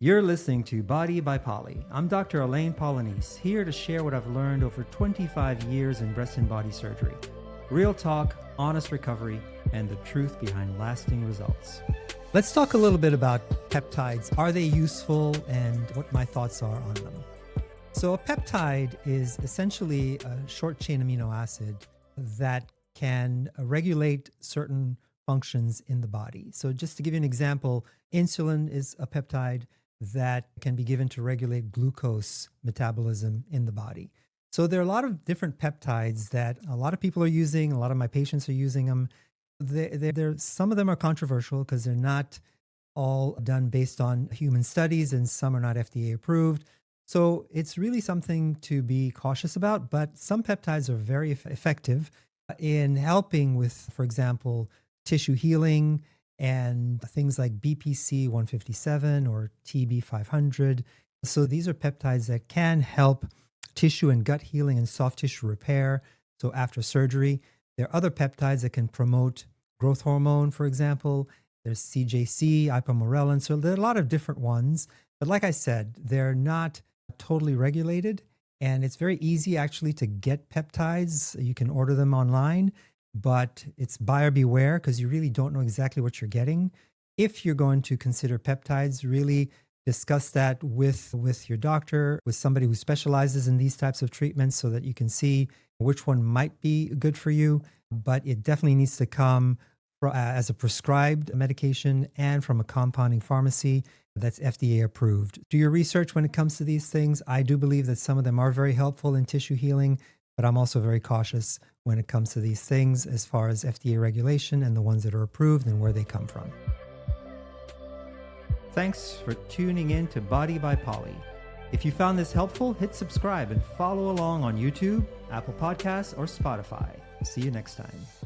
You're listening to Body by Poly. I'm Dr. Alain Polynice, here to share what I've learned over 25 years in breast and body surgery. Real talk, honest recovery, and the truth behind lasting results. Let's talk a little bit about peptides. Are they useful and what my thoughts are on them? So a peptide is essentially a short-chain amino acid that can regulate certain functions in the body. So just to give you an example, insulin is a peptide that can be given to regulate glucose metabolism in the body. So there are a lot of different peptides that a lot of people are using. A lot of my patients are using them. Some of them are controversial because they're not all done based on human studies, and some are not FDA approved. So it's really something to be cautious about. But some peptides are very effective in helping with, for example, tissue healing and things like BPC-157 or TB-500. So these are peptides that can help tissue and gut healing and soft tissue repair. So after surgery, there are other peptides that can promote growth hormone, for example. There's CJC, ipamorelin. So there are a lot of different ones. But like I said, they're not totally regulated. And it's very easy actually to get peptides. You can order them online, but it's buyer beware because you really don't know exactly what you're getting. If you're going to consider peptides, really discuss that with your doctor, with somebody who specializes in these types of treatments so that you can see which one might be good for you. But it definitely needs to come as a prescribed medication and from a compounding pharmacy that's FDA approved. Do your research when it comes to these things. I do believe that some of them are very helpful in tissue healing, but I'm also very cautious when it comes to these things as far as FDA regulation and the ones that are approved and where they come from. Thanks for tuning in to Body by Poly. If you found this helpful, hit subscribe and follow along on YouTube, Apple Podcasts, or Spotify. See you next time.